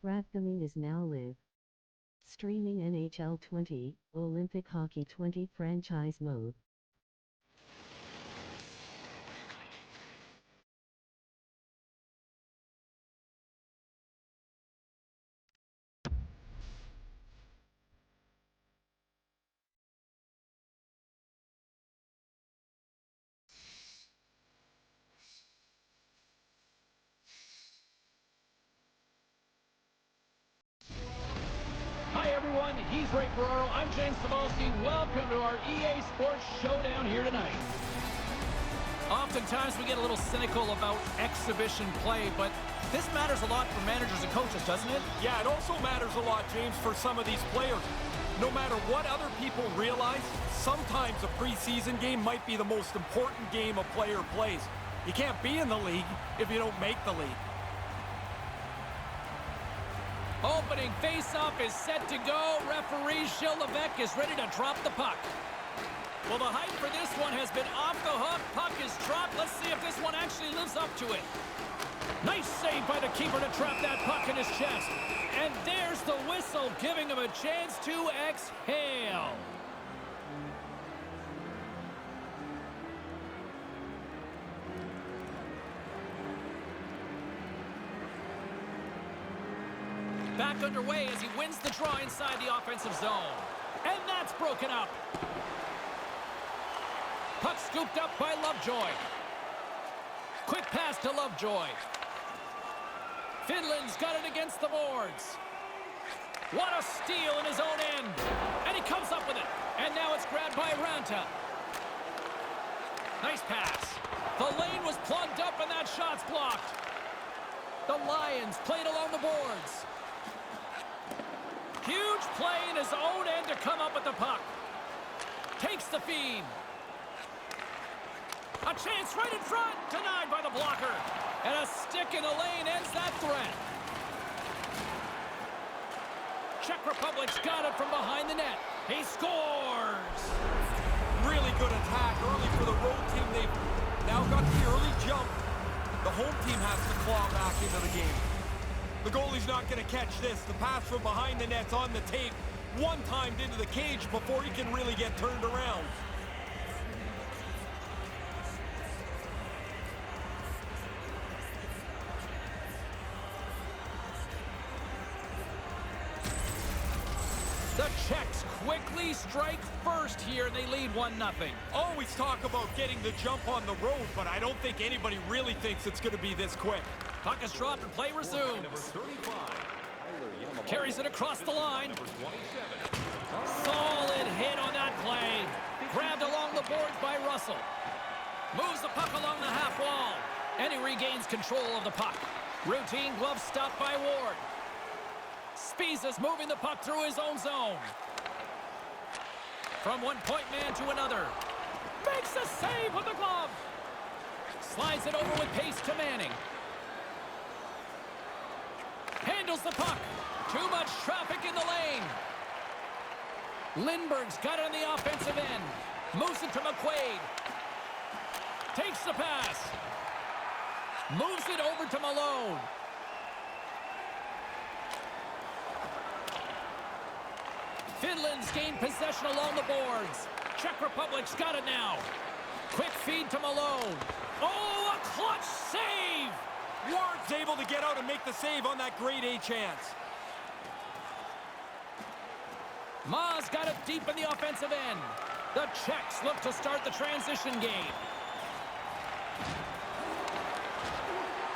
Radgaming is now live streaming NHL 20, Olympic Hockey 20 franchise mode. Hi everyone, he's Ray Ferraro, I'm James Cebulski. Welcome to our EA Sports Showdown here tonight. Oftentimes we get a little cynical about exhibition play, but this matters a lot for managers and coaches, doesn't it? Yeah, it also matters a lot, James, for some of these players. No matter what other people realize, sometimes a preseason game might be the most important game a player plays. You can't be in the league if you don't make the league. Opening face-off is set to go. Referee Gilles Levesque is ready to drop the puck. Well, the hype for this one has been off the hook. Puck is dropped. Let's see if this one actually lives up to it. Nice save by the keeper to trap that puck in his chest. And there's the whistle, giving him a chance to exhale. Back underway as he wins the draw inside the offensive zone. And that's broken up. Puck scooped up by Lovejoy. Quick pass to Lovejoy. Finland's got it against the boards. What a steal in his own end. And he comes up with it. And now it's grabbed by Ranta. Nice pass. The lane was plugged up and that shot's blocked. The Lions played along the boards. Huge play in his own end to come up with the puck. Takes the feed. A chance right in front. Denied by the blocker. And a stick in the lane ends that threat. Czech Republic's got it from behind the net. He scores. Really good attack early for the road team. They've now got the early jump. The home team has to claw back into the game. The goalie's not going to catch this. The pass from behind the net's on the tape. One-timed into the cage before he can really get turned around. The Czechs quickly strike first here, and they lead 1-0. Always talk about getting the jump on the road, but I don't think anybody really thinks it's going to be this quick. Puck is dropped and play resumes. Carries it across the line. Solid hit on that play. Grabbed along the boards by Russell. Moves the puck along the half wall. And he regains control of the puck. Routine glove stop by Ward. Spiezas moving the puck through his own zone. From one point man to another. Makes a save with the glove. Slides it over with pace to Manning. Handles the puck. Too much traffic in the lane. Lindbergh's got it on the offensive end. Moves it to McQuaid. Takes the pass. Moves it over to Malone. Finland's gained possession along the boards. Czech Republic's got it now. Quick feed to Malone. Oh, a clutch save! Ward's able to get out and make the save on that grade A chance. Ma's got it deep in the offensive end. The Czechs look to start the transition game.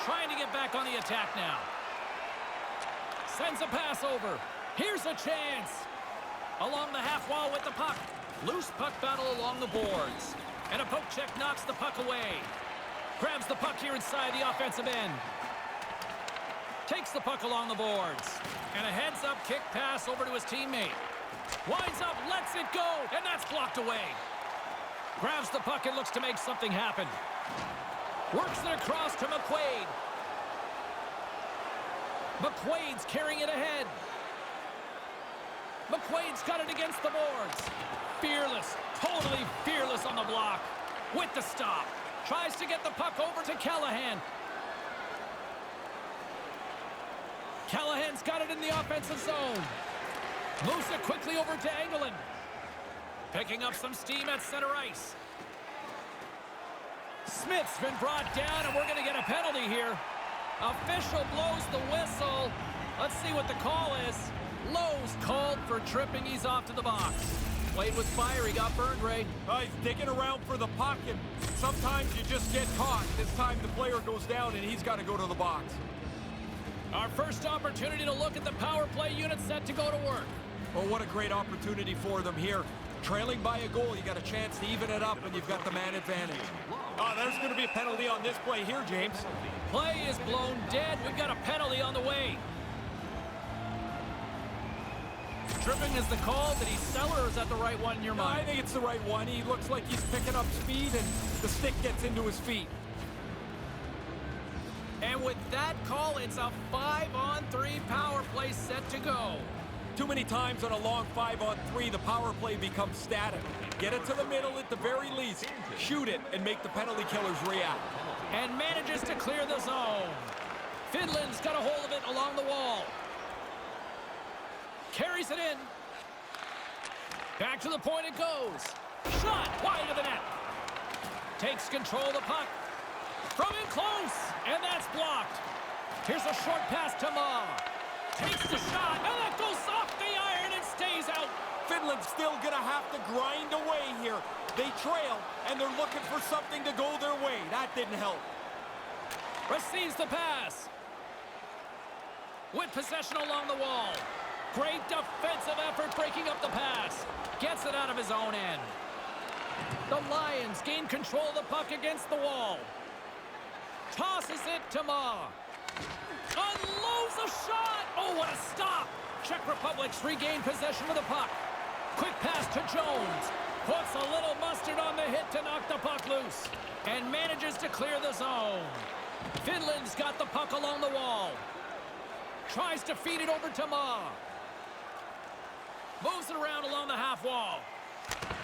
Trying to get back on the attack now. Sends a pass over. Here's a chance. Along the half wall with the puck. Loose puck battle along the boards. And a poke check knocks the puck away. Grabs the puck here inside the offensive end. Takes the puck along the boards. And a heads-up kick pass over to his teammate. Winds up, lets it go, and that's blocked away. Grabs the puck and looks to make something happen. Works it across to McQuaid. McQuaid's carrying it ahead. McQuaid's got it against the boards. Fearless, totally fearless on the block. With the stop. Tries to get the puck over to Callahan. Callahan Finland's got it in the offensive zone. Moves it quickly over to Engelin. Picking up some steam at center ice. Smith's been brought down, and we're going to get a penalty here. Official blows the whistle. Let's see what the call is. Lowe's called for tripping. He's off to the box. Played with fire. He got burned, Ray. He's digging around for the puck, and sometimes you just get caught. This time the player goes down, and he's got to go to the box. Our first opportunity to look at the power play unit set to go to work. Well, what a great opportunity for them here. Trailing by a goal, you got a chance to even it up, and you've got the man advantage. Oh, there's going to be a penalty on this play here, James. Play is blown dead. We've got a penalty on the way. Tripping is the call. Did he sell, or is that the right one in your mind? I think it's the right one. He looks like he's picking up speed, and the stick gets into his feet. And with that call, it's a 5-on-3 power play set to go. Too many times on a long 5-on-3, the power play becomes static. Get it to the middle at the very least. Shoot it and make the penalty killers react. And manages to clear the zone. Finland's got a hold of it along the wall. Carries it in. Back to the point it goes. Shot wide of the net. Takes control of the puck. From in close, and that's blocked. Here's a short pass to Ma. Takes the shot, and that goes off the iron and stays out. Finland's still going to have to grind away here. They trail, and they're looking for something to go their way. That didn't help. Receives the pass. With possession along the wall. Great defensive effort breaking up the pass. Gets it out of his own end. The Lions gain control of the puck against the wall. Tosses it to Ma. Unloads a shot! Oh, what a stop! Czech Republic's regained possession of the puck. Quick pass to Jones. Puts a little mustard on the hit to knock the puck loose. And manages to clear the zone. Finland's got the puck along the wall. Tries to feed it over to Ma. Moves it around along the half wall.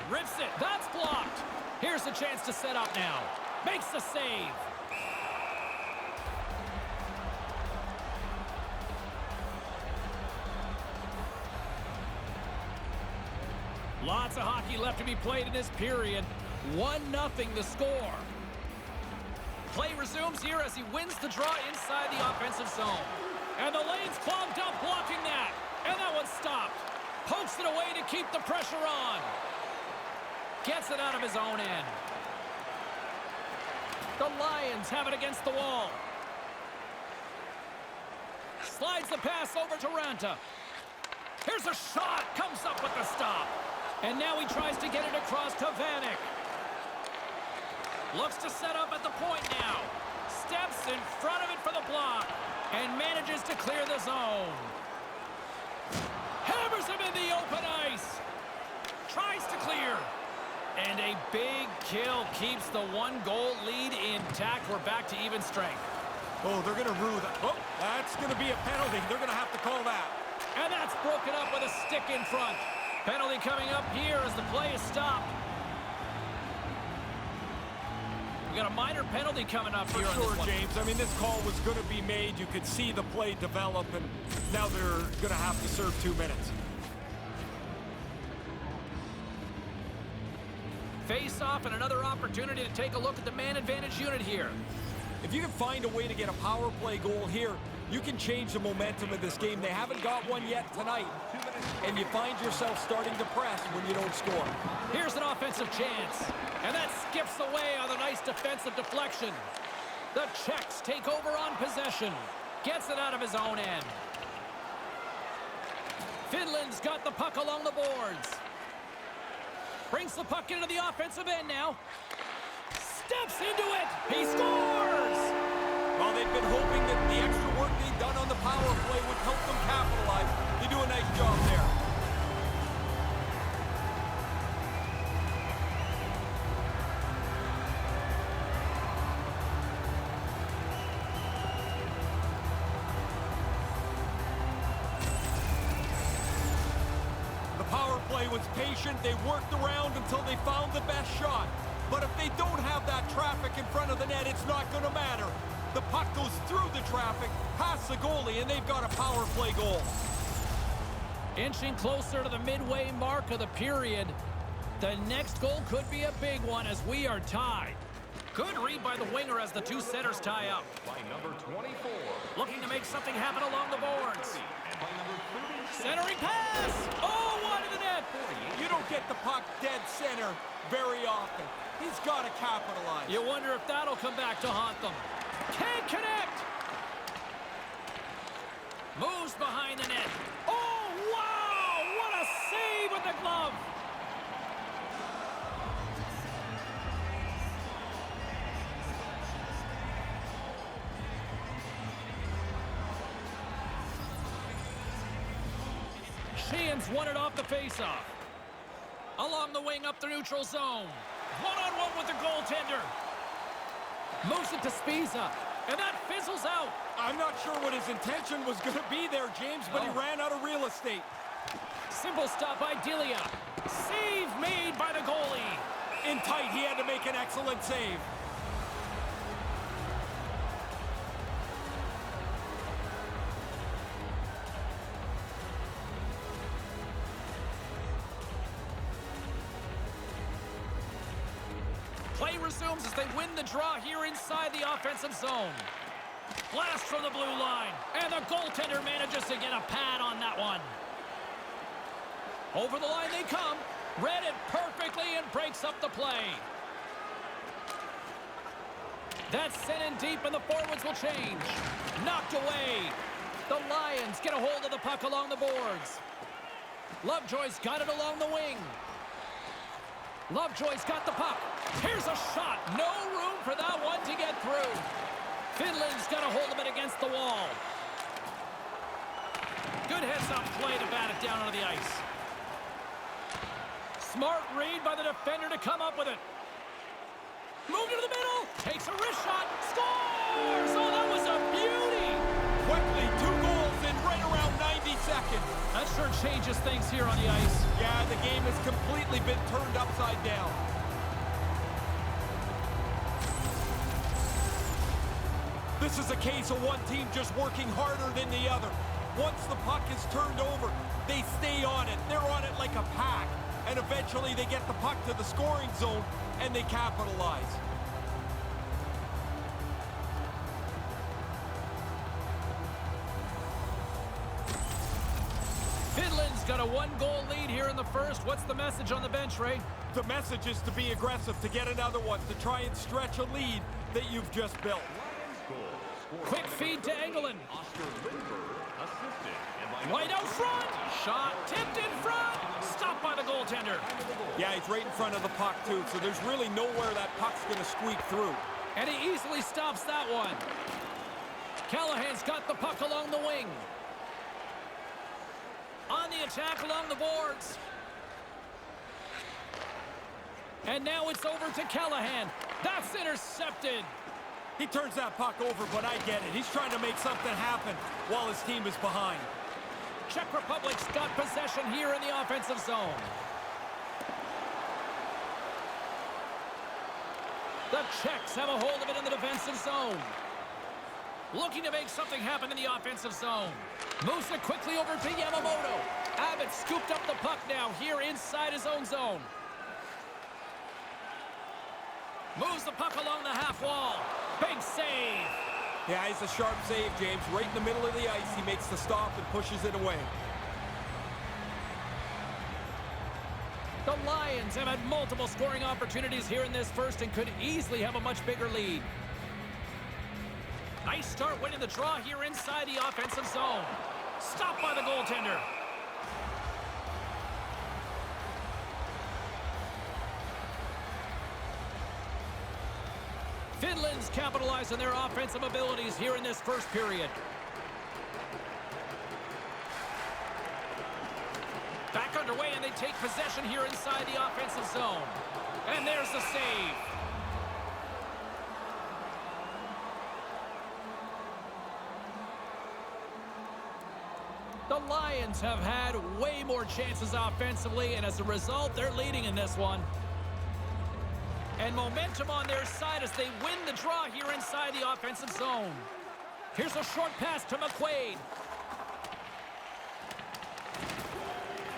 Rips it. That's blocked. Here's a chance to set up now. Makes the save. Lots of hockey left to be played in this period. 1-0 the score. Play resumes here as he wins the draw inside the offensive zone. And the lane's clogged up blocking that. And that one's stopped. Pokes it away to keep the pressure on. Gets it out of his own end. The Lions have it against the wall. Slides the pass over to Ranta. Here's a shot. Comes up with the stop. And now he tries to get it across to Vanek. Looks to set up at the point now. Steps in front of it for the block. And manages to clear the zone. Hammers him in the open ice. Tries to clear. And a big kill keeps the 1-goal lead intact. We're back to even strength. Oh, they're going to rue that. Oh, that's going to be a penalty. They're going to have to call that. And that's broken up with a stick in front. Penalty coming up here as the play is stopped. We got a minor penalty coming up here on this one. For sure, James. I mean, this call was going to be made. You could see the play develop, and now they're going to have to serve 2 minutes. Face-off and another opportunity to take a look at the man advantage unit here. If you can find a way to get a power play goal here, you can change the momentum of this game. They haven't got one yet tonight, and you find yourself starting to press when you don't score. Here's an offensive chance, and that skips away on a nice defensive deflection. The Czechs take over on possession. Gets it out of his own end. Finland's got the puck along the boards. Brings the puck into the offensive end now. Steps into it. He scores! Well, they've been hoping that the extra work they've done on the power play would help them capitalize. They do a nice job there. The power play was patient. They worked around until they found the best shot. But if they don't have that traffic in front of the net, it's not going to matter. The puck goes through the traffic, past the goalie, and they've got a power play goal. Inching closer to the midway mark of the period. The next goal could be a big one as we are tied. Good read by the winger as the two centers tie up. By number 24. Looking to make something happen along the boards. And by number 36. Centering pass! Oh, wide of the net! You don't get the puck dead center very often. He's got to capitalize. You wonder if that'll come back to haunt them. Can't connect! Moves behind the net. Oh, wow! What a save with the glove! Sheehan's won it off the faceoff. Along the wing up the neutral zone. One-on-one with the goaltender. Moves it to Spiza. And that fizzles out. I'm not sure what his intention was going to be there, James, but he ran out of real estate. Simple stop by Delia. Save made by the goalie. In tight, he had to make an excellent save. Play resumes as they win the draw here inside the offensive zone. Blast from the blue line. And the goaltender manages to get a pad on that one. Over the line they come. Read it perfectly and breaks up the play. That's sent in deep and the forwards will change. Knocked away. The Lions get a hold of the puck along the boards. Lovejoy's got it along the wing. Lovejoy's got the puck. Here's a shot. No room for that one to get through. Finland's got a hold of it against the wall. Good heads-up play to bat it down onto the ice. Smart read by the defender to come up with it. Moved into the middle. Takes a wrist shot. Scores! Oh, that was a beauty. Quickly, 2 goals in right around 90 seconds. That sure changes things here on the ice. Yeah, the game has completely been turned upside down. This is a case of one team just working harder than the other. Once the puck is turned over, they stay on it. They're on it like a pack. And eventually they get the puck to the scoring zone and they capitalize. Finland's got a 1-goal lead here in the first. What's the message on the bench, Ray? The message is to be aggressive, to get another one, to try and stretch a lead that you've just built. Quick feed to Engelland. Oscar Lindberg assisted. And by White out front. Shot tipped in front. Stopped by the goaltender. Yeah, he's right in front of the puck, too, so there's really nowhere that puck's going to squeak through. And he easily stops that one. Callahan's got the puck along the wing. On the attack along the boards. And now it's over to Callahan. That's intercepted. He turns that puck over, but I get it. He's trying to make something happen while his team is behind. Czech Republic's got possession here in the offensive zone. The Czechs have a hold of it in the defensive zone. Looking to make something happen in the offensive zone. Moves it quickly over to Yamamoto. Abbott scooped up the puck now here inside his own zone. Moves the puck along the half wall. Big save. Yeah, it's a sharp save, James. Right in the middle of the ice, he makes the stop and pushes it away. The Lions have had multiple scoring opportunities here in this first and could easily have a much bigger lead. Nice start winning the draw here inside the offensive zone. Stopped by the goaltender. Finland's capitalized on their offensive abilities here in this first period. Back underway, and they take possession here inside the offensive zone. And there's the save. The Lions have had way more chances offensively, and as a result, they're leading in this one. And momentum on their side as they win the draw here inside the offensive zone. Here's a short pass to McQuaid.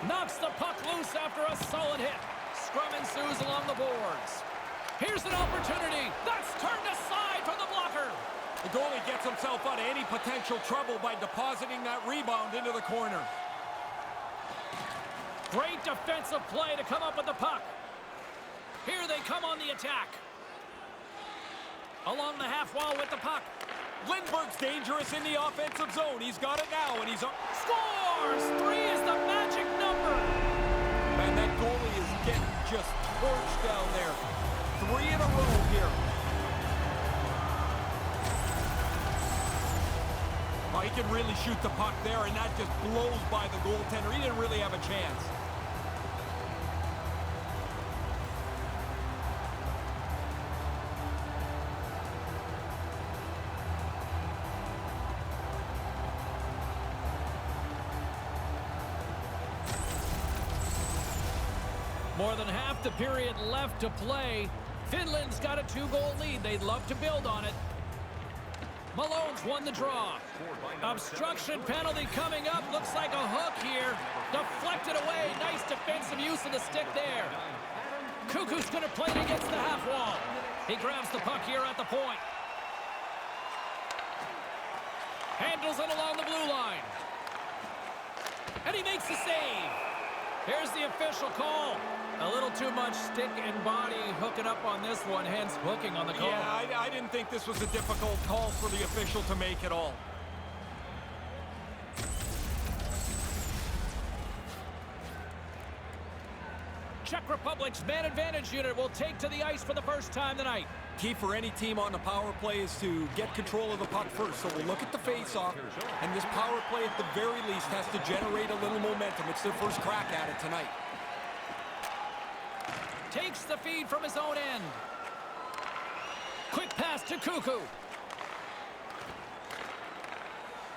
Knocks the puck loose after a solid hit. Scrum ensues along the boards. Here's an opportunity. That's turned aside from the blocker. The goalie gets himself out of any potential trouble by depositing that rebound into the corner. Great defensive play to come up with the puck. Here they come on the attack. Along the half wall with the puck. Lindbergh's dangerous in the offensive zone. He's got it now, and he's scores! 3 is the magic number. Man, that goalie is getting just torched down there. 3 in a row here. Oh, he can really shoot the puck there, and that just blows by the goaltender. He didn't really have a chance. More than half the period left to play. Finland's got a 2-goal lead. They'd love to build on it. Malone's won the draw. Obstruction penalty coming up. Looks like a hook here. Deflected away. Nice defensive use of the stick there. Cuckoo's going to play it against the half wall. He grabs the puck here at the point. Handles it along the blue line. And he makes the save. Here's the official call. A little too much stick and body hooking up on this one, hence hooking on the call. Yeah, I didn't think this was a difficult call for the official to make at all. Czech Republic's man advantage unit will take to the ice for the first time tonight. Key for any team on the power play is to get control of the puck first. So we'll look at the face-off, and this power play at the very least has to generate a little momentum. It's their first crack at it tonight. Takes the feed from his own end. Quick pass to Cuckoo.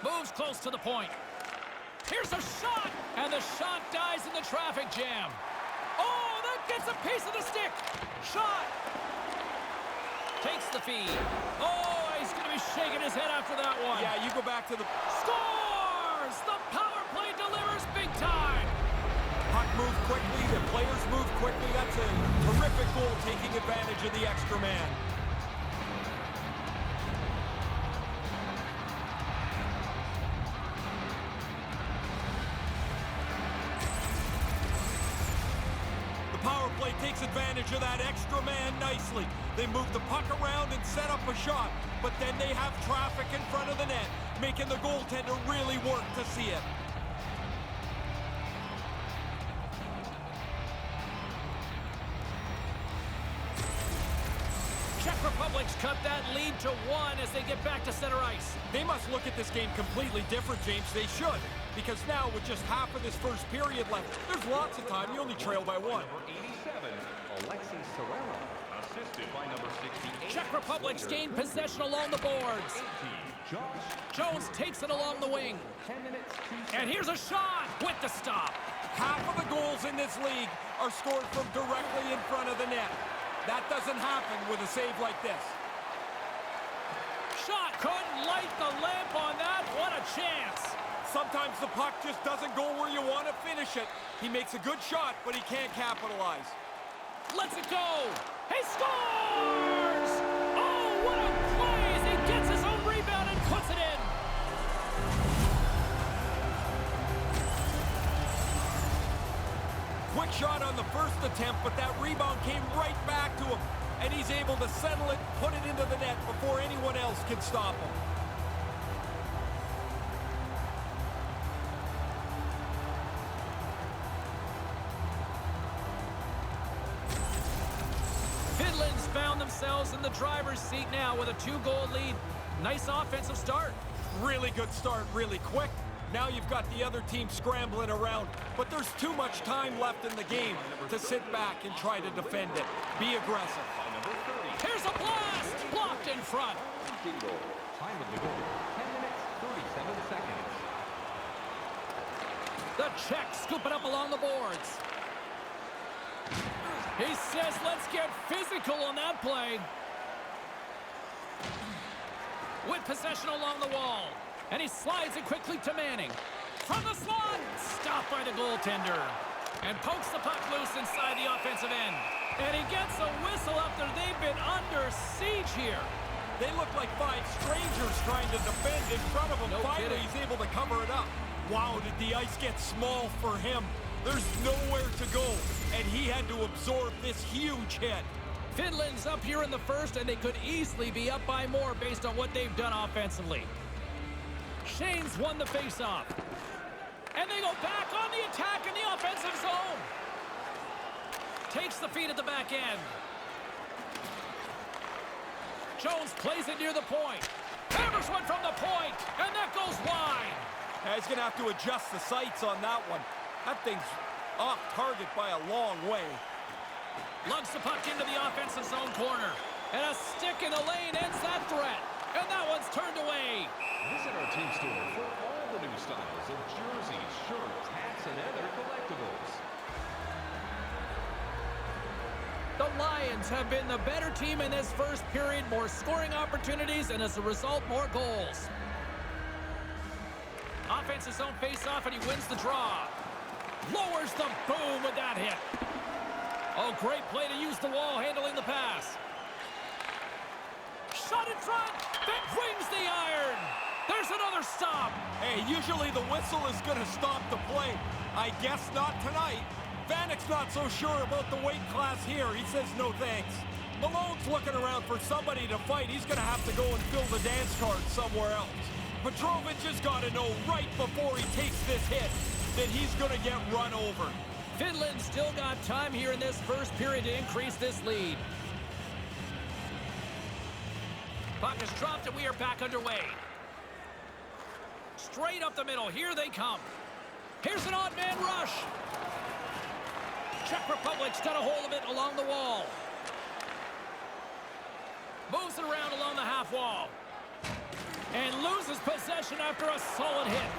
Moves close to the point. Here's a shot, and the shot dies in the traffic jam. Oh, that gets a piece of the stick. Shot. Takes the feed. Oh, he's going to be shaking his head after that one. Yeah, you go back to the... Scores! The power play delivers big time. Puck moved quickly, the players moved quickly. That's a terrific goal, taking advantage of the extra man. The power play takes advantage of that extra man nicely. They move the puck around and set up a shot, but then they have traffic in front of the net, making the goaltender really work to see it. Czech Republic's cut that lead to 1 as they get back to center ice. They must look at this game completely different, James. They should. Because now, with just half of this first period left, there's lots of time. You only trail by 1. Number 87, Alexi Serrera, assisted by number 68. Czech Republic's gained possession along the boards. 18, Jones takes it along the wing. 10 minutes, 2 And here's a shot with the stop. Half of the goals in this league are scored from directly in front of the net. That doesn't happen with a save like this. Shot couldn't light the lamp on that. What a chance. Sometimes the puck just doesn't go where you want to finish it. He makes a good shot, but he can't capitalize. Lets it go. He scores! Oh, what a play as he gets his own rebound and puts it in. Quick shot on the first attempt, but that rebound came right back to him. And he's able to settle it, put it into the net before anyone else can stop him. Finland's found themselves in the driver's seat now with a 2-goal lead. Nice offensive start. Really good start, really quick. Now you've got the other team scrambling around, but there's too much time left in the game to sit back and try to defend it. Be aggressive. Here's a blast! Blocked in front. Time of the goal, 10 minutes, 37 seconds. The Czechs scoop it up along the boards. He says, let's get physical on that play. With possession along the wall. And he slides it quickly to Manning. From the slot. Stopped by the goaltender. And pokes the puck loose inside the offensive end. And he gets a whistle after they've been under siege here. They look like five strangers trying to defend in front of him. No Finally, kidding. he's able to cover it up. Wow, did the ice get small for him? There's nowhere to go, and he had to absorb this huge hit. Finland's up here in the first, and they could easily be up by more based on what they've done offensively. Shane's won the faceoff. And they go back on the attack in the offensive zone. Takes the feed at the back end. Jones plays it near the point. Hammers one from the point, and that goes wide. He's going to have to adjust the sights on that one. That thing's off target by a long way. Lugs the puck into the offensive zone corner. And a stick in the lane ends that threat. And that one's turned away. Visit our team store for all the new styles of jerseys, shirts, hats, and other collectibles. The Lions have been the better team in this first period. More scoring opportunities, and as a result, more goals. Offensive zone face-off, and he wins the draw. Lowers the boom with that hit. Oh, great play to use the wall handling the pass. Shot in front. That wings the iron. There's another stop. Hey, usually the whistle is going to stop the play. I guess not tonight. Vanek's not so sure about the weight class here. He says no thanks. Malone's looking around for somebody to fight. He's going to have to go and fill the dance card somewhere else. Petrovic has got to know right before he takes this hit that he's going to get run over. Finland still got time here in this first period to increase this lead. Puck is dropped and we are back underway. Straight up the middle. Here they come. Here's an odd man rush. Czech Republic's got a hold of it along the wall. Moves it around along the half wall. And loses possession after a solid hit.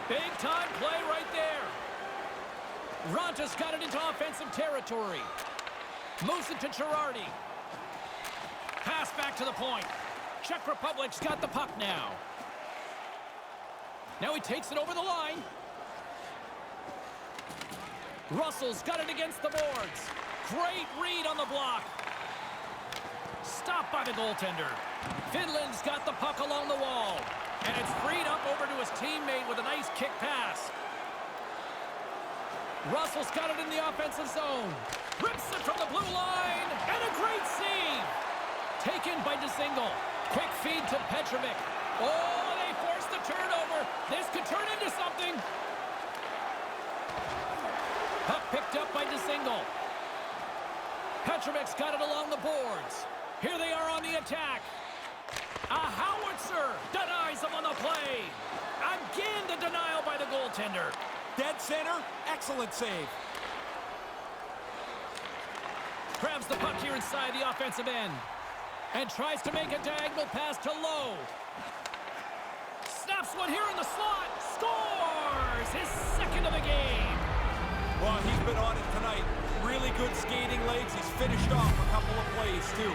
Big time play right there. Ronta's got it into offensive territory. Moves it to Girardi. Pass back to the point. Czech Republic's got the puck now. Now he takes it over the line. Russell's got it against the boards. Great read on the block. Stopped by the goaltender. Finland's got the puck along the wall. And it's freed up over to his teammate with a nice kick pass. Russell's got it in the offensive zone. Rips it from the blue line. And a great save. Taken by DeSingle. Quick feed to Petrovic. Oh, they forced the turnover. This could turn into something. Puck picked up by DeSingle. Petrovic's got it along the boards. Here they are on the attack. A howitzer denies him on the play. Again, the denial by the goaltender. Dead center, excellent save. Grabs the puck here inside the offensive end. And tries to make a diagonal pass to Lowe. Snaps one here in the slot. Scores! His second of the game. Well, he's been on it tonight. Really good skating legs. He's finished off a couple of plays, too.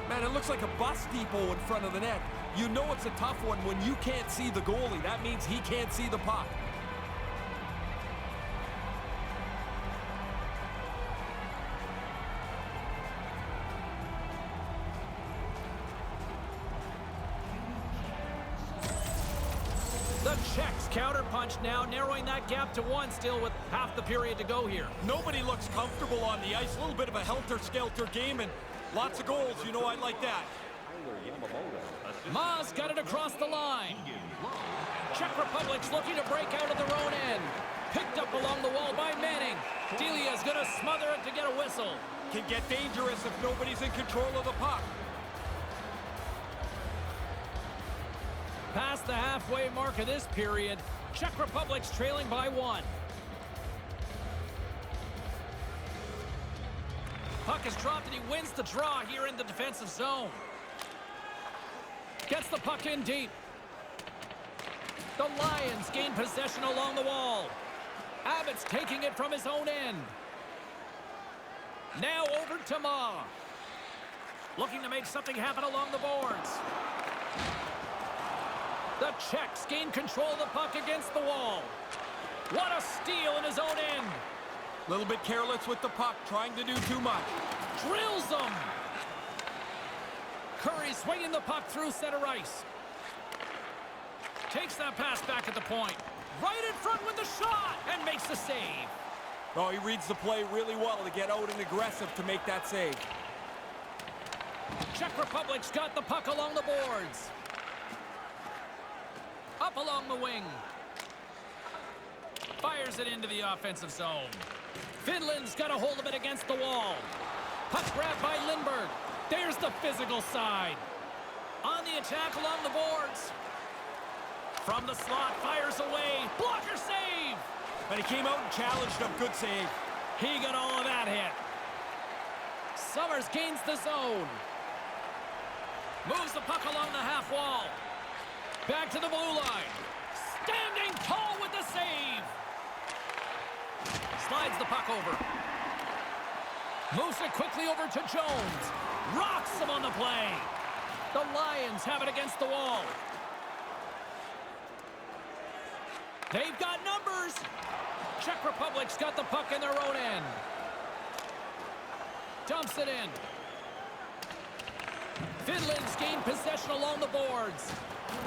Man, it looks like a bus depot in front of the net. You know it's a tough one when you can't see the goalie. That means he can't see the puck. The Czechs counterpunch now, narrowing that gap to one still with half the period to go here. Nobody looks comfortable on the ice. A little bit of a helter-skelter game and lots of goals. You know I like that. Ma's got it across the line. Czech Republic's looking to break out of their own end. Picked up along the wall by Manning. Delia's going to smother it to get a whistle. Can get dangerous if nobody's in control of the puck. Past the halfway mark of this period, Czech Republic's trailing by one. Puck is dropped and he wins the draw here in the defensive zone. Gets the puck in deep. The Lions gain possession along the wall. Abbott It's taking it from his own end. Now over to Ma. Looking to make something happen along the boards. The Czechs gain control of the puck against the wall. What a steal in his own end. A little bit careless with the puck, trying to do too much. Drills them. Curry swinging the puck through center ice. Takes that pass back at the point. Right in front with the shot and makes the save. Oh, he reads the play really well to get out and aggressive to make that save. Czech Republic's got the puck along the boards. Up along the wing. Fires it into the offensive zone. Finland's got a hold of it against the wall. Puck grabbed by Lindberg. There's the physical side. On the attack along the boards. From the slot, fires away. Blocker save. And he came out and challenged him. Good save. He got all of that hit. Summers gains the zone. Moves the puck along the half wall. Back to the blue line. Standing tall with the save. Slides the puck over. Moves it quickly over to Jones. Rocks him on the play. The Lions have it against the wall. They've got numbers. Czech Republic's got the puck in their own end. Dumps it in. Finland's gained possession along the boards.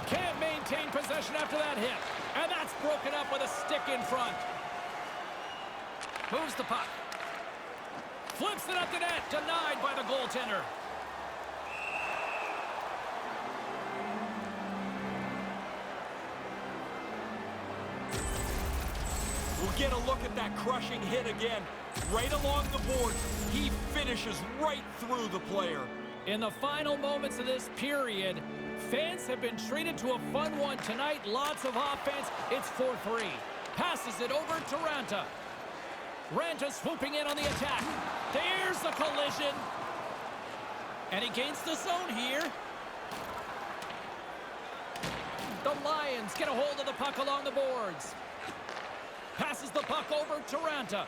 Can't maintain possession after that hit. And that's broken up with a stick in front. Moves the puck. Flips it up the net. Denied by the goaltender. We'll get a look at that crushing hit again. Right along the board. He finishes right through the player. In the final moments of this period, fans have been treated to a fun one tonight. Lots of offense. It's 4-3. Passes it over to Ranta. Ranta swooping in on the attack. There's the collision. And he gains the zone here. The Lions get a hold of the puck along the boards. Passes the puck over to Ranta.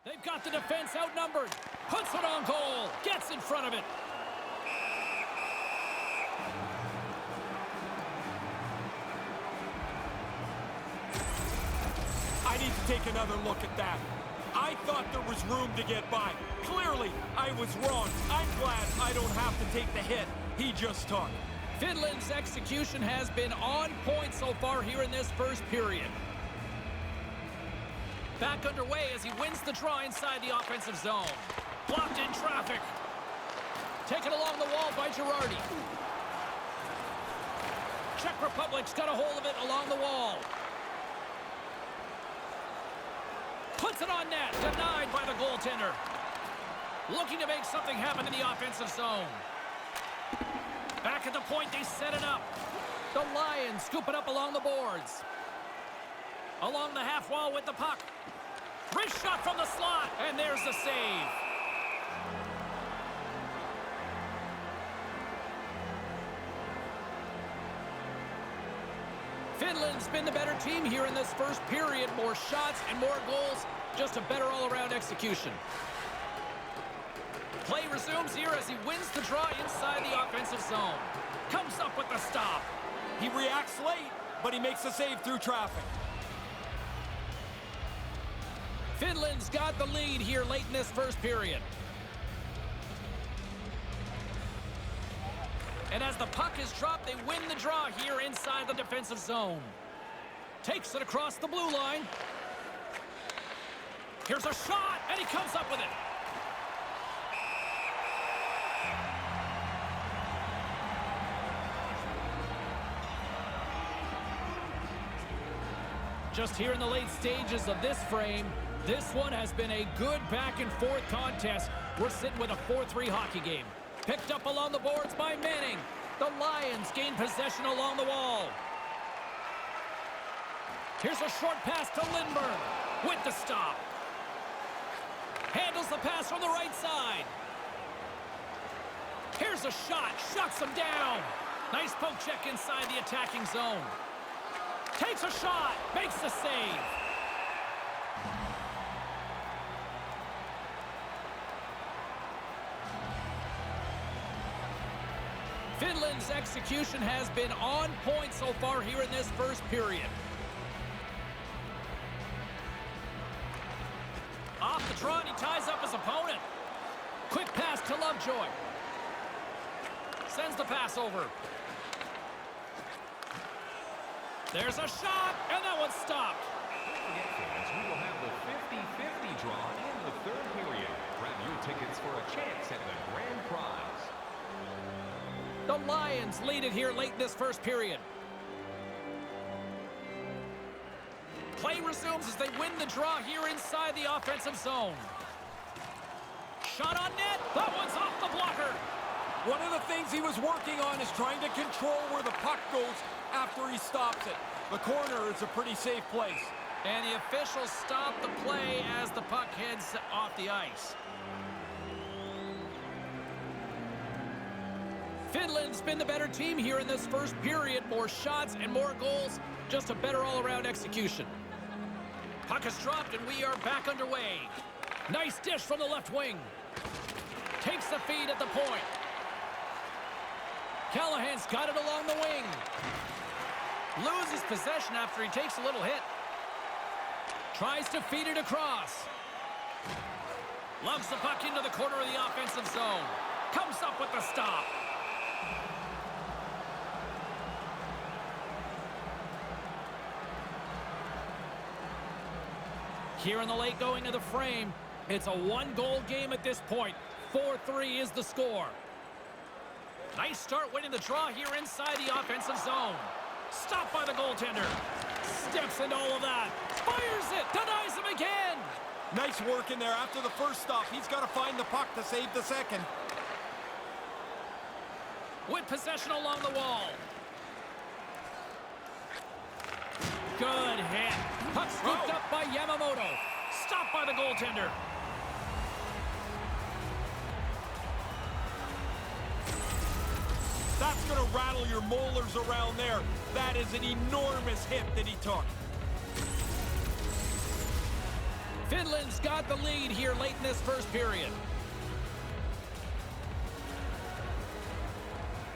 They've got the defense outnumbered. Puts it on goal. Gets in front of it. I need to take another look at that. I thought there was room to get by. Clearly, I was wrong. I'm glad I don't have to take the hit he just took. Finland's execution has been on point so far here in this first period. Back underway as he wins the draw inside the offensive zone. Blocked in traffic. Taken along the wall by Girardi. Czech Republic's got a hold of it along the wall. Puts it on net. Denied by the goaltender. Looking to make something happen in the offensive zone. Back at the point, they set it up. The Lions scoop it up along the boards. Along the half wall with the puck. Wrist shot from the slot, and there's the save. Finland's been the better team here in this first period. More shots and more goals. Just a better all-around execution. Play resumes here as he wins the draw inside the offensive zone. Comes up with the stop. He reacts late, but he makes the save through traffic. Finland's got the lead here late in this first period. And as the puck is dropped, they win the draw here inside the defensive zone. Takes it across the blue line. Here's a shot, and he comes up with it. Just here in the late stages of this frame, this one has been a good back-and-forth contest. We're sitting with a 4-3 hockey game. Picked up along the boards by Manning. The Lions gain possession along the wall. Here's a short pass to Lindberg with the stop. Handles the pass from the right side. Here's a shot, shuts him down. Nice poke check inside the attacking zone. Takes a shot, makes the save. Finland's execution has been on point so far here in this first period. Off the draw, and he ties up his opponent. Quick pass to Lovejoy. Sends the pass over. There's a shot, and that one's stopped. Fans, we will have the 50-50 draw in the third period. Grab your tickets for a chance at the grand prize. The Lions lead it here late in this first period. Play resumes as they win the draw here inside the offensive zone. Shot on net. That one's off the blocker. One of the things he was working on is trying to control where the puck goes after he stops it. The corner is a pretty safe place. And the officials stop the play as the puck heads off the ice. Finland's been the better team here in this first period. More shots and more goals. Just a better all-around execution. Puck is dropped, and we are back underway. Nice dish from the left wing. Takes the feed at the point. Callahan's got it along the wing. Loses possession after he takes a little hit. Tries to feed it across. Loves the puck into the corner of the offensive zone. Comes up with the stop. Here in the late going of the frame, it's a one-goal game at this point. 4-3 is the score. Nice start winning the draw here inside the offensive zone. Stopped by the goaltender. Steps into all of that. Fires it. Denies him again. Nice work in there. After the first stop, he's got to find the puck to save the second. With possession along the wall. Good hit. Puck scooped up by Yamamoto. Stopped by the goaltender. That's going to rattle your molars around there. That is an enormous hit that he took. Finland's got the lead here late in this first period.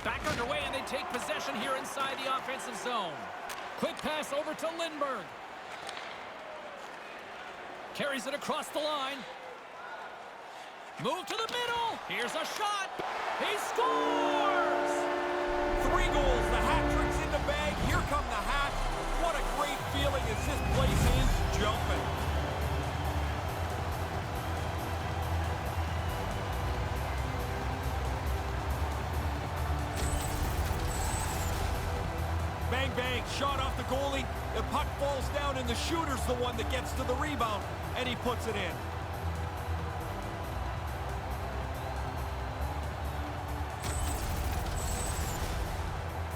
Back underway, and they take possession here inside the offensive zone. Quick pass over to Lindberg. Carries it across the line. Move to the middle. Here's a shot. He scores! 3 goals. The hat trick's in the bag. Here come the Hats. What a great feeling as this place is jumping. Bang, bang, shot off the goalie. The puck falls down, and the shooter's the one that gets to the rebound, and he puts it in.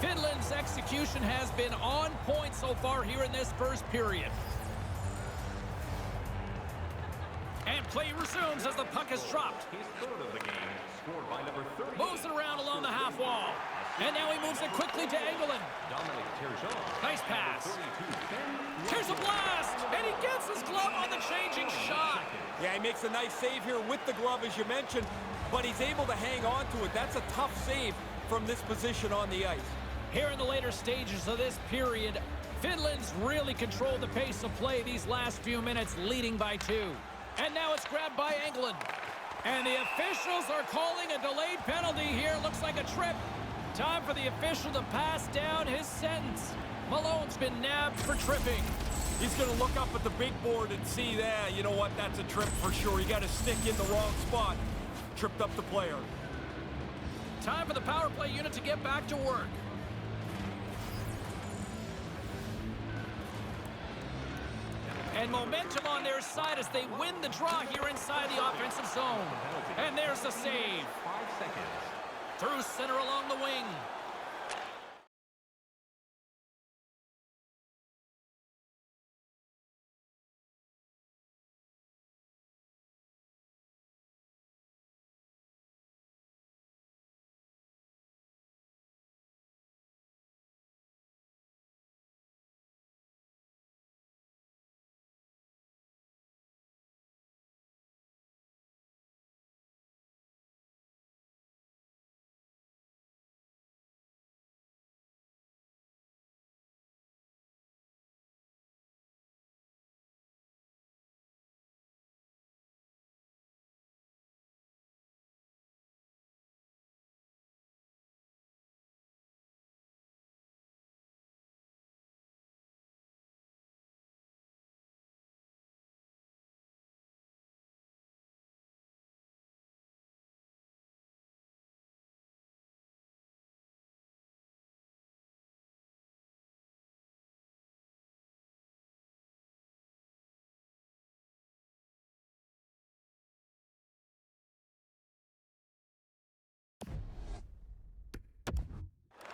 Finland's execution has been on point so far here in this first period. And play resumes as the puck is dropped. His third of the game, scored by number 30. Moves it around along the half wall. And now he moves it quickly to Engelland. Dominic Terjean. Nice pass. 32, Here's a blast, and he gets his glove on the changing shot. Yeah, he makes a nice save here with the glove, as you mentioned, but he's able to hang on to it. That's a tough save from this position on the ice. Here in the later stages of this period, Finland's really controlled the pace of play these last few minutes, leading by 2. And now it's grabbed by England. And the officials are calling a delayed penalty here. Looks like a trip. Time for the official to pass down his sentence. Malone's been nabbed for tripping. He's going to look up at the big board and see that, you know what, that's a trip for sure. He got his stick in the wrong spot. Tripped up the player. Time for the power play unit to get back to work. And momentum on their side as they win the draw here inside the offensive zone. And there's the save. 5 seconds. Through center along the wing.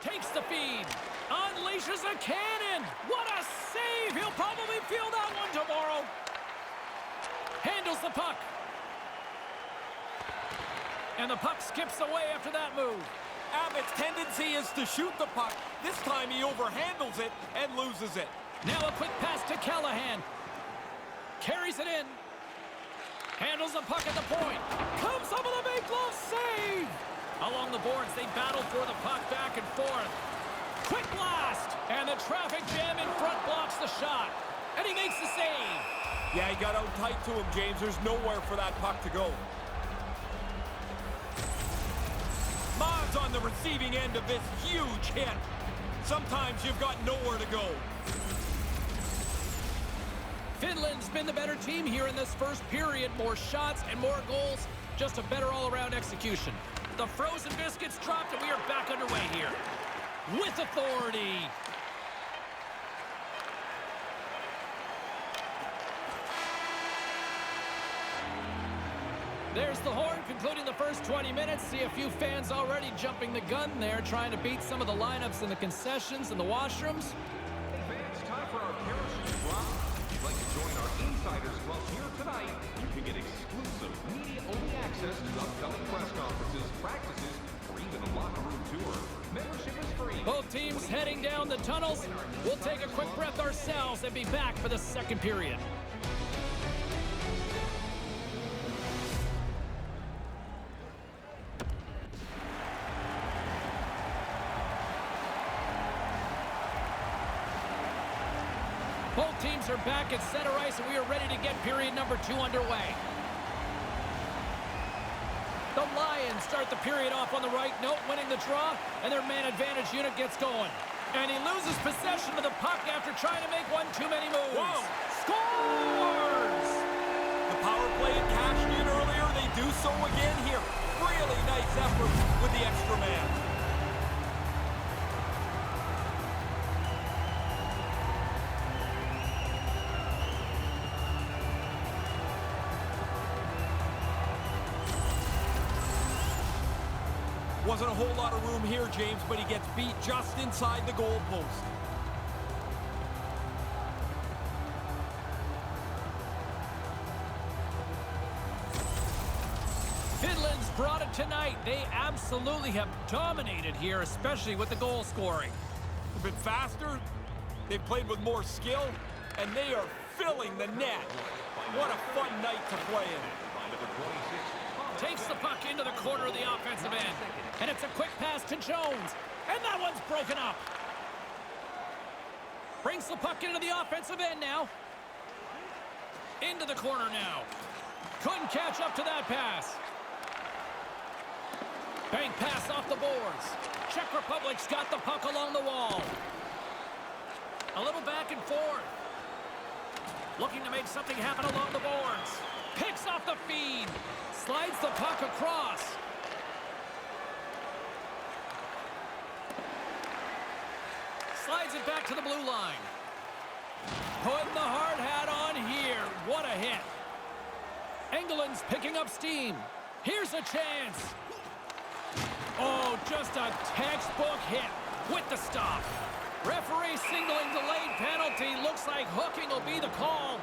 Takes the feed. Unleashes a cannon. What a save. He'll probably feel that one tomorrow. Handles the puck. And the puck skips away after that move. Abbott's tendency is to shoot the puck. This time he overhandles it and loses it. Now a quick pass to Callahan. Carries it in. Handles the puck at the point. Comes up with a big glove save. Along the boards, they battle for the puck back and forth. Quick blast! And the traffic jam in front blocks the shot. And he makes the save. Yeah, he got out tight to him, James. There's nowhere for that puck to go. Ma's on the receiving end of this huge hit. Sometimes you've got nowhere to go. Finland's been the better team here in this first period. More shots and more goals. Just a better all-around execution. The frozen biscuits dropped, and we are back underway here. With authority. There's the horn, concluding the first 20 minutes. See a few fans already jumping the gun there, trying to beat some of the lineups in the concessions and the washrooms. Hey fans, time for our parachute drop. If you'd like to join our Insiders Club here tonight, you can get exclusive media-only access to upcoming press conferences, practices, or even a locker room tour. Membership is free. Both teams heading down the tunnels. We'll take a quick breath ourselves and be back for the second period. Both teams are back at center ice, and we are ready to get period number 2 underway. The Lions start the period off on the right note, winning the draw, and their man advantage unit gets going. And he loses possession of the puck after trying to make one too many moves. Whoa! Scores! The power play had cashed in earlier. They do so again here. Really nice effort with the extra man. Wasn't a whole lot of room here, James, but he gets beat just inside the goal post. Finland's brought it tonight. They absolutely have dominated here, especially with the goal scoring. A bit faster, they've played with more skill, and they are filling the net. What a fun night to play in. By number 26, Thomas Takes the puck into the corner of the offensive end. And it's a quick pass to Jones. And that one's broken up. Brings the puck into the offensive end now. Into the corner now. Couldn't catch up to that pass. Bank pass off the boards. Czech Republic's got the puck along the wall. A little back and forth. Looking to make something happen along the boards. Picks off the feed. Slides the puck across. Slides it back to the blue line. Putting the hard hat on here. What a hit. Engeland's picking up steam. Here's a chance. Oh, just a textbook hit with the stop. Referee signaling delayed penalty. Looks like hooking will be the call.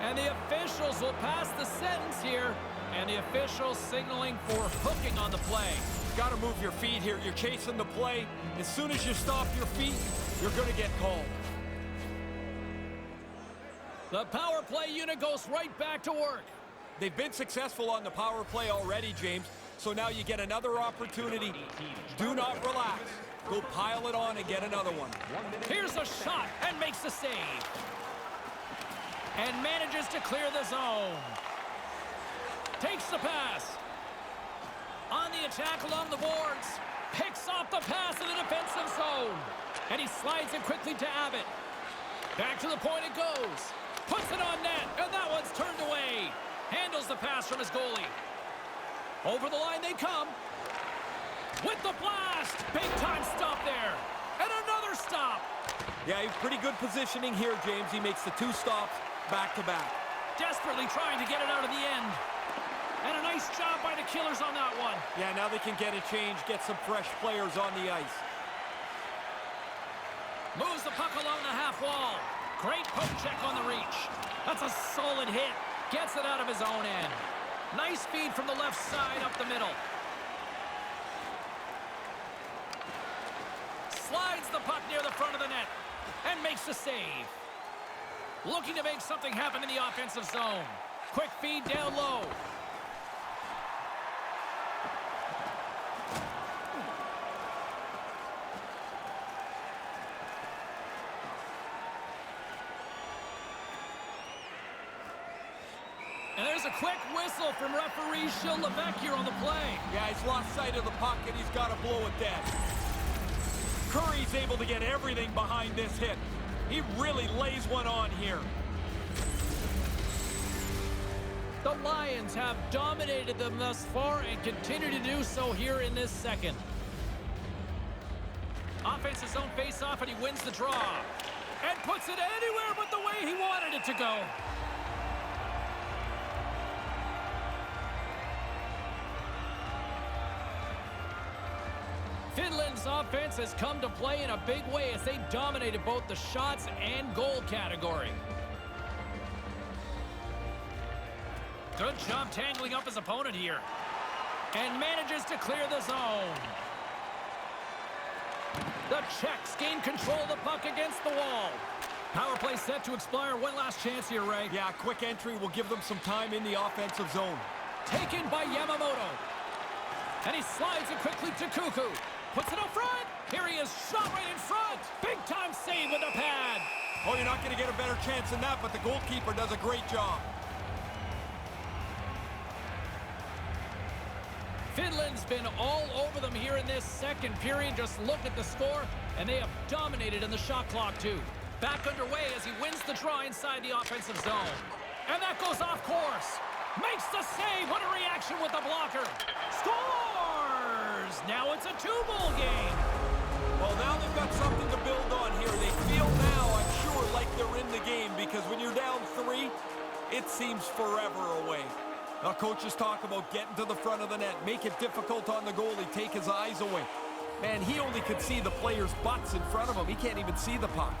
And the officials will pass the sentence here. And the officials signaling for hooking on the play. Got to move your feet here. You're chasing the play. As soon as you stop your feet, you're going to get called. The power play unit goes right back to work. They've been successful on the power play already, James. So now you get another opportunity. Do not relax. Go pile it on and get another one. Here's a shot and makes the save. And manages to clear the zone. Takes the pass. On the attack along the boards. Picks off the pass in the defensive zone. And he slides it quickly to Abbott. Back to the point it goes. Puts it on net, and that one's turned away. Handles the pass from his goalie. Over the line they come. With the blast. Big time stop there. And another stop. Yeah, he's pretty good positioning here, James. He makes the two stops back to back. Desperately trying to get it out of the end. And a nice job by the Killers on that one. Yeah, now they can get a change, get some fresh players on the ice. Moves the puck along the half wall. Great poke check on the reach. That's a solid hit. Gets it out of his own end. Nice feed from the left side up the middle. Slides the puck near the front of the net and makes the save. Looking to make something happen in the offensive zone. Quick feed down low. And there's a quick whistle from referee Gilles Levesque here on the play. Yeah, he's lost sight of the puck and he's got to blow it dead. Curry's able to get everything behind this hit. He really lays one on here. The Lions have dominated them thus far and continue to do so here in this second. Offensive zone face-off, and he wins the draw. And puts it anywhere but the way he wanted it to go. Finland's offense has come to play in a big way as they dominated both the shots and goal category. Good job tangling up his opponent here. And manages to clear the zone. The Czechs gain control of the puck against the wall. Power play set to expire. One last chance here, Ray. Yeah, quick entry will give them some time in the offensive zone. Taken by Yamamoto. And he slides it quickly to Cuckoo. Puts it up front. Here he is, shot right in front. Big time save with the pad. Oh, you're not going to get a better chance than that, but the goalkeeper does a great job. Finland's been all over them here in this second period. Just look at the score, and they have dominated in the shot clock, too. Back underway as he wins the draw inside the offensive zone. And that goes off course. Makes the save. What a reaction with the blocker. Scores! Now it's a 2-goal game. Well, now they've got something to build on here. They feel now, I'm sure, like they're in the game, because when you're down 3, it seems forever away. Now, coaches talk about getting to the front of the net, make it difficult on the goalie, take his eyes away. Man, he only could see the players' butts in front of him. He can't even see the puck.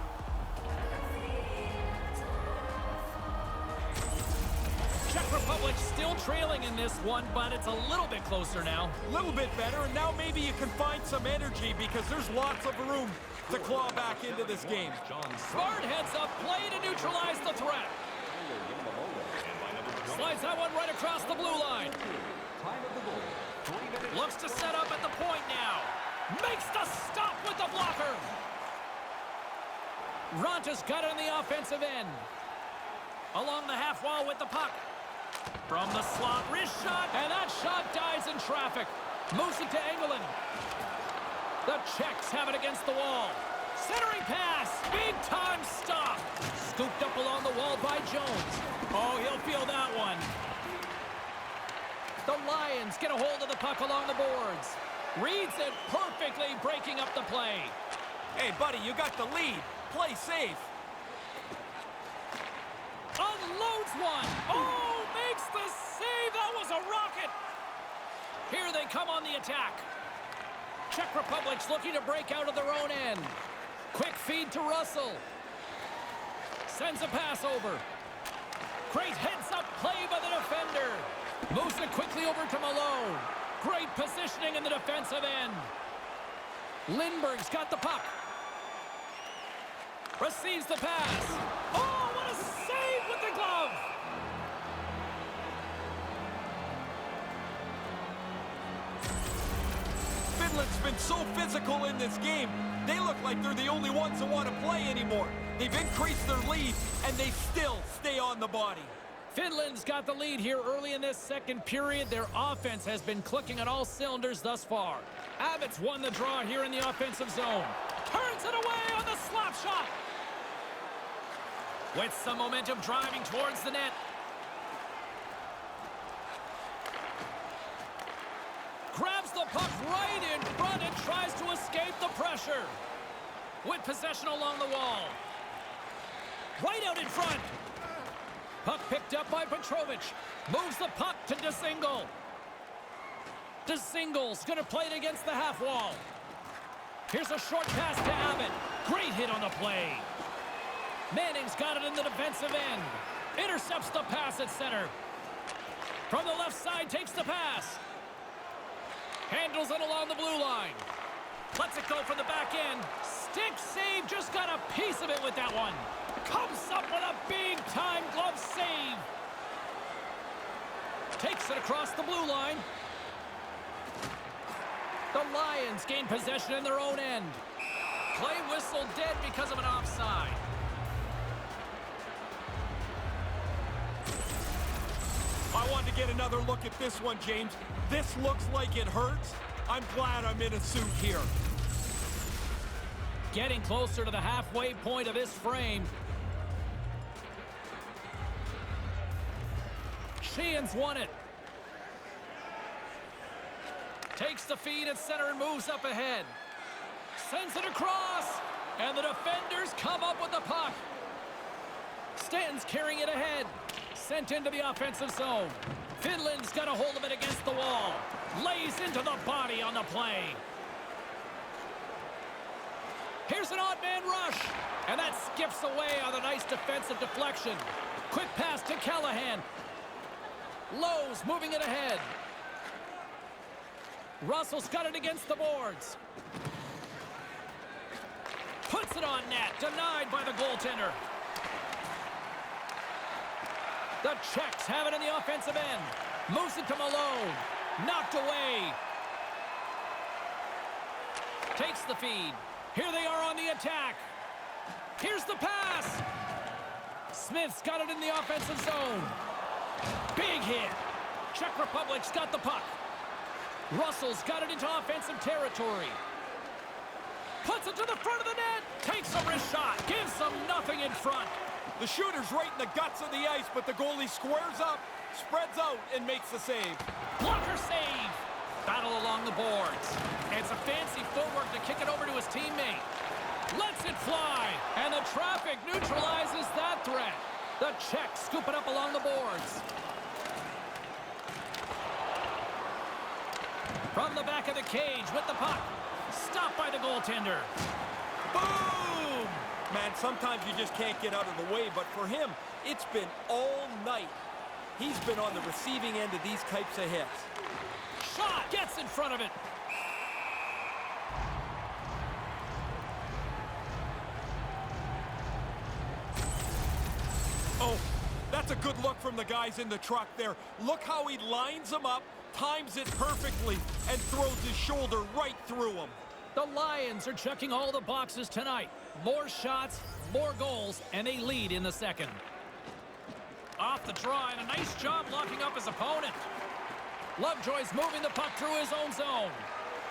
Czech Republic still trailing in this one, but it's a little bit closer now. A little bit better, and now maybe you can find some energy because there's lots of room to claw back into this game. Smart heads up, play to neutralize the threat. Slides that one right across the blue line. time of the goal. 3 minutes. Looks to set up at the point now. Makes the stop with the blocker. Ronta's got it in the offensive end. Along the half wall with the puck. From the slot, wrist shot, and that shot dies in traffic. Moves it to Engelland. The Czechs have it against the wall. Centering pass, big time stop. Scooped up along the wall by Jones. Oh, he'll feel that one. The Lions get a hold of the puck along the boards. Reads it perfectly, breaking up the play. Hey, buddy, you got the lead. Play safe. Unloads one. Oh, makes the save. That was a rocket. Here they come on the attack. Czech Republic's looking to break out of their own end. Quick feed to Russell. Sends a pass over. Great heads-up play by the defender. Moves it quickly over to Malone. Great positioning in the defensive end. Lindbergh's got the puck. Receives the pass. Oh, what a save with the glove! Finland's been so physical in this game. They look like they're the only ones that want to play anymore. They've increased their lead, and they still stay on the body. Finland's got the lead here early in this second period. Their offense has been clicking on all cylinders thus far. Abbott's won the draw here in the offensive zone. Turns it away on the slap shot. With some momentum driving towards the net. Grabs the puck right in front and tries to escape the pressure. With possession along the wall. Right out in front. Puck picked up by Petrovic. Moves the puck to DeSingle. DeSingle's going to play it against the half wall. Here's a short pass to Abbott. Great hit on the play. Manning's got it in the defensive end. Intercepts the pass at center. From the left side, takes the pass. Handles it along the blue line. Lets it go from the back end. Stick save, just got a piece of it with that one. Comes up with a big-time glove save. Takes it across the blue line. The Lions gain possession in their own end. Play whistle dead because of an offside. I wanted to get another look at this one, James. This looks like it hurts. I'm glad I'm in a suit here. Getting closer to the halfway point of this frame. Sheehan's won it. Takes the feed at center and moves up ahead. Sends it across. And the defenders come up with the puck. Stanton's carrying it ahead. Sent into the offensive zone. Finland's got a hold of it against the wall. Lays into the body on the play. Here's an odd man rush. And that skips away on a nice defensive deflection. Quick pass to Callahan. Lowe's moving it ahead. Russell's got it against the boards. Puts it on net. Denied by the goaltender. The Czechs have it in the offensive end. Moves it to Malone. Knocked away. Takes the feed. Here they are on the attack. Here's the pass. Smith's got it in the offensive zone. Big hit. Czech Republic's got the puck. Russell's got it into offensive territory. Puts it to the front of the net. Takes a wrist shot. Gives them nothing in front. The shooter's right in the guts of the ice, but the goalie squares up, spreads out, and makes the save. Blocker save. Battle along the boards. It's a fancy footwork to kick it over to his teammate. Lets it fly. And the traffic neutralizes that threat. The Czechs scoop it up along the boards. From the back of the cage with the puck. Stopped by the goaltender. Boom! Man, sometimes you just can't get out of the way, but for him, it's been all night. He's been on the receiving end of these types of hits. Shot! Gets in front of it. Oh, that That's a good look from the guys in the truck there. Look how he lines them up, times it perfectly, and throws his shoulder right through them. The Lions are checking all the boxes tonight. More shots, more goals, and they lead in the second. Off the draw, and a nice job locking up his opponent. Lovejoy's moving the puck through his own zone.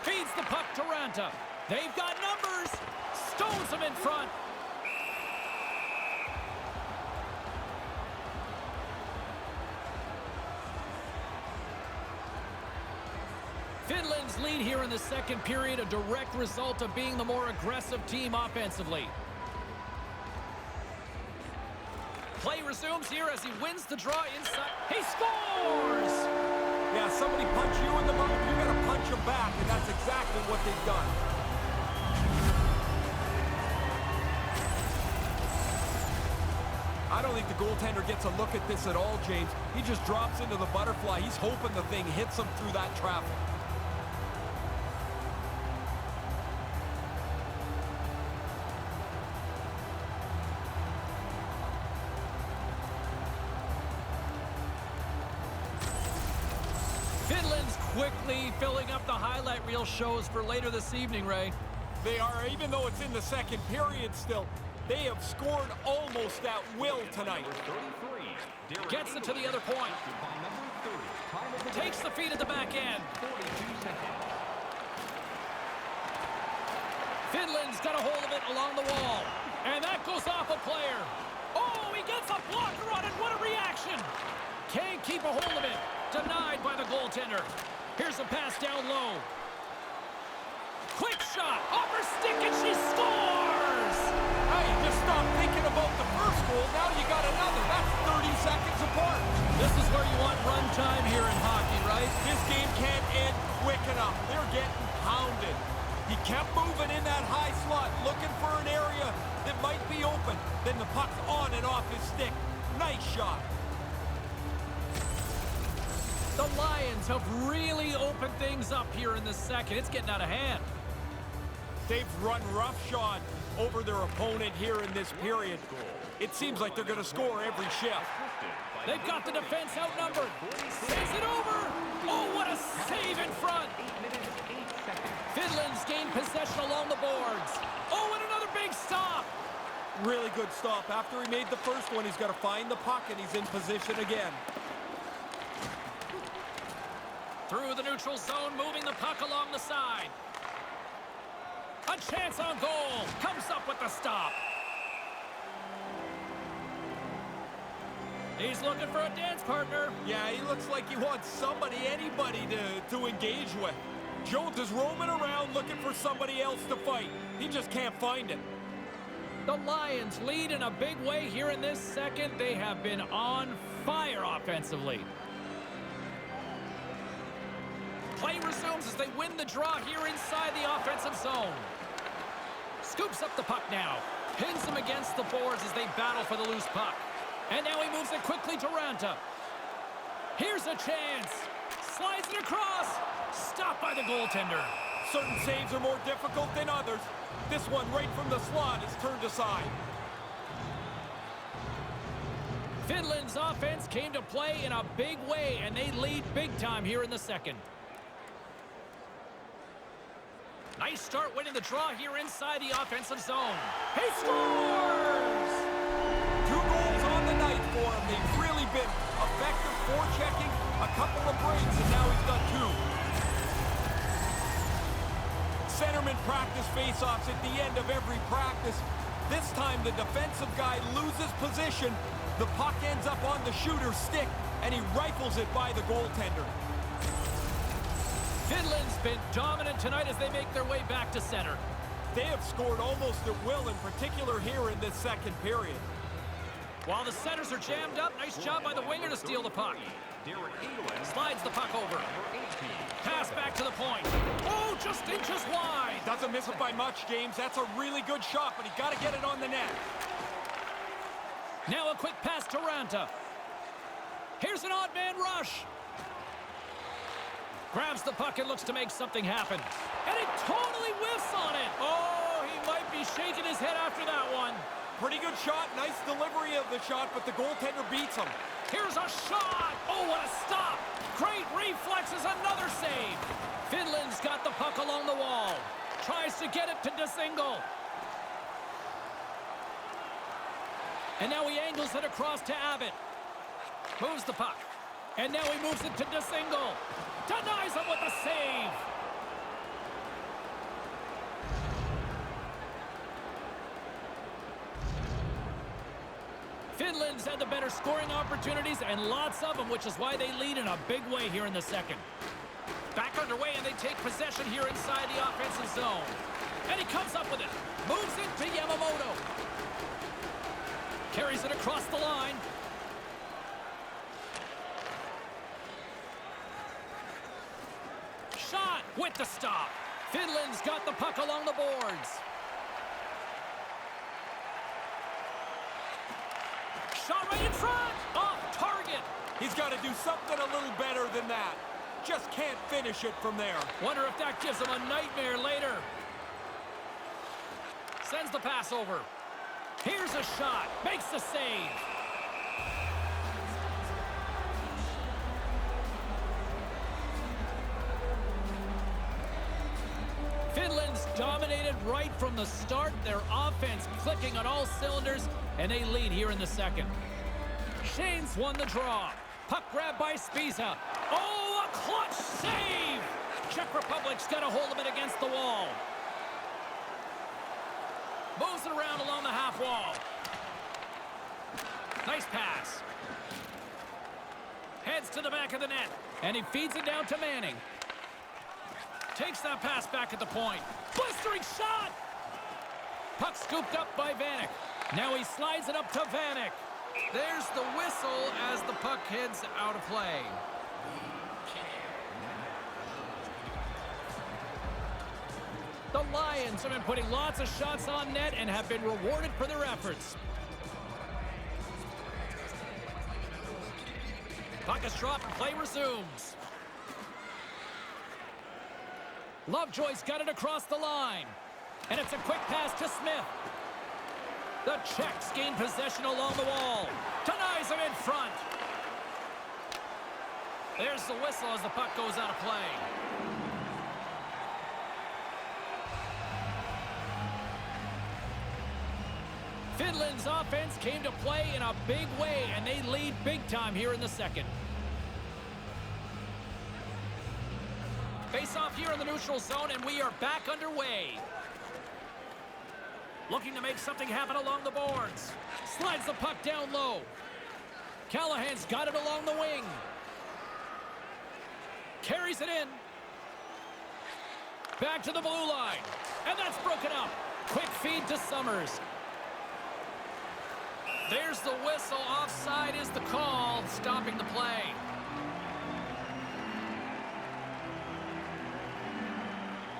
Feeds the puck to Ranta. They've got numbers. Stones him in front. Finland's lead here in the second period, a direct result of being the more aggressive team offensively. Play resumes here as he wins the draw inside. He scores! Yeah, somebody punch you in the mouth, you gotta punch him back, and that's exactly what they've done. I don't think the goaltender gets a look at this at all, James. He just drops into the butterfly. He's hoping the thing hits him through that traffic. Finland's quickly filling up the highlight reel shows for later this evening, Ray. They are, even though it's in the second period still, they have scored almost at will tonight. Gets it to the other point. Takes the feed at the back end. Finland's got a hold of it along the wall. And that goes off a player. Oh, he gets a blocker on it. What a reaction. Can't keep a hold of it. Denied by the goaltender. Here's a pass down low. Quick shot. Off her stick and she scores! Hey, you just stopped thinking about the first goal. Now you got another. That's 30 seconds apart. This is where you want run time here in hockey, right? This game can't end quick enough. They're getting pounded. He kept moving in that high slot, looking for an area that might be open. Then the puck's on and off his stick. Nice shot. The Lions have really opened things up here in the second. It's getting out of hand. They've run roughshod over their opponent here in this period. It seems like they're going to score every shift. They've got the defense outnumbered. Saves it over. Oh, what a save in front. Finland's gained possession along the boards. Oh, and another big stop. Really good stop. After he made the first one, he's got to find the puck, and he's in position again. Through the neutral zone, moving the puck along the side. A chance on goal. Comes up with the stop. He's looking for a dance partner. Yeah, he looks like he wants somebody, anybody to engage with. Jones is roaming around looking for somebody else to fight. He just can't find it. The Lions lead in a big way here in this second. They have been on fire offensively. Play resumes as they win the draw here inside the offensive zone. Scoops up the puck now. Pins him against the boards as they battle for the loose puck. And now he moves it quickly to Ranta. Here's a chance. Slides it across. Stopped by the goaltender. Certain saves are more difficult than others. This one right from the slot is turned aside. Finland's offense came to play in a big way, and they lead big time here in the second. Nice start winning the draw here inside the offensive zone. He scores! 2 goals on the night for him. They've really been effective forechecking, a couple of breaks, and now he's got 2. Centerman practice faceoffs at the end of every practice. This time the defensive guy loses position. The puck ends up on the shooter's stick, and he rifles it by the goaltender. Finland's been dominant tonight as they make their way back to center. They have scored almost at will, in particular here in this second period. While the centers are jammed up, nice job by the winger to steal the puck. Slides the puck over. Pass back to the point. Oh, just inches wide. Doesn't miss it by much, James. That's a really good shot, but he got to get it on the net. Now a quick pass to Ranta. Here's an odd man rush. Grabs the puck and looks to make something happen. And it totally whiffs on it. Oh, he might be shaking his head after that one. Pretty good shot, nice delivery of the shot, but the goaltender beats him. Here's a shot! Oh, what a stop! Great reflexes, another save! Finland's got the puck along the wall. Tries to get it to DeSingle. And now he angles it across to Abbott. Moves the puck. And now he moves it to DeSingle. Denies him with the save. Finland's had the better scoring opportunities and lots of them, which is why they lead in a big way here in the second. Back underway, and they take possession here inside the offensive zone. And he comes up with it. Moves it to Yamamoto. Carries it across the line. Shot with the stop. Finland's got the puck along the boards. Shot right in front. Off target. He's got to do something a little better than that. Just can't finish it from there. Wonder if that gives him a nightmare later. Sends the pass over. Here's a shot. Makes the save. Finland's dominated right from the start. Their offense clicking on all cylinders, and they lead here in the second. Shane's won the draw. Puck grab by Spiza. Oh, a clutch save! Czech Republic's got a hold of it against the wall. Moves it around along the half wall. Nice pass. Heads to the back of the net, and he feeds it down to Manning. Takes that pass back at the point. Blistering shot! Puck scooped up by Vanek. Now he slides it up to Vanek. There's the whistle as the puck heads out of play. The Lions have been putting lots of shots on net and have been rewarded for their efforts. Puck is dropped and play resumes. Lovejoy's got it across the line. And it's a quick pass to Smith. The Czechs gain possession along the wall. Denies him in front. There's the whistle as the puck goes out of play. Finland's offense came to play in a big way, and they lead big time here in the second. Face off here in the neutral zone, and we are back underway. Looking to make something happen along the boards. Slides the puck down low. Callahan's got it along the wing. Carries it in. Back to the blue line. And that's broken up. Quick feed to Summers. There's the whistle. Offside is the call, stopping the play.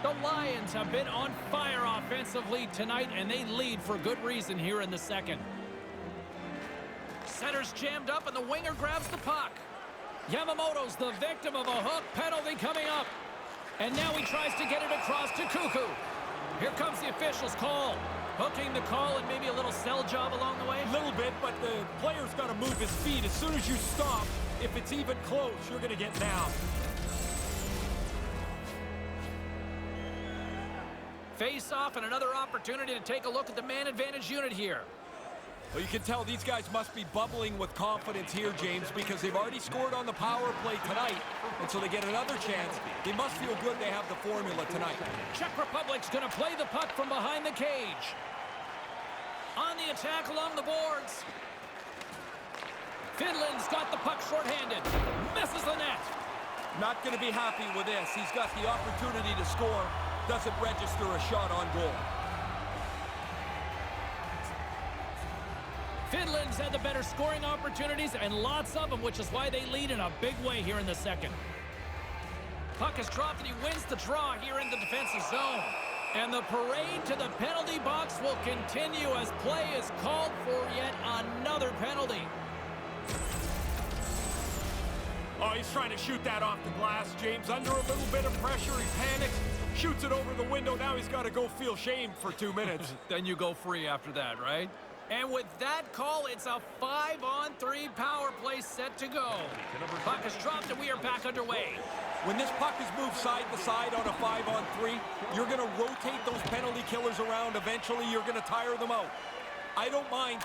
The Lions have been on fire offensively tonight, and they lead for good reason here in the second. Center's jammed up, and the winger grabs the puck. Yamamoto's the victim of a hook penalty coming up. And now he tries to get it across to Cuckoo. Here comes the official's call. Hooking the call and maybe a little sell job along the way? A little bit, but the player's got to move his feet. As soon as you stop, if it's even close, you're going to get down. Face off and another opportunity to take a look at the man advantage unit here. Well, you can tell these guys must be bubbling with confidence here, James, because they've already scored on the power play tonight, and so they get another chance. They must feel good they have the formula tonight. Czech Republic's going to play the puck from behind the cage. On the attack along the boards. Finland's got the puck shorthanded. Misses the net. Not going to be happy with this. He's got the opportunity to score. Doesn't register a shot on goal. Finland's had the better scoring opportunities and lots of them, which is why they lead in a big way here in the second. Puck is dropped and he wins the draw here in the defensive zone. And the parade to the penalty box will continue as play is called for yet another penalty. Oh, he's trying to shoot that off the glass, James. Under a little bit of pressure, he panics, shoots it over the window. Now he's got to go feel shame for 2 minutes. Then you go free after that, right? And with that call, it's a 5-on-3 power play set to go. Puck is dropped and we are back underway. When this puck is moved side to side on a 5-on-3, you're going to rotate those penalty killers around. Eventually, you're going to tire them out. I don't mind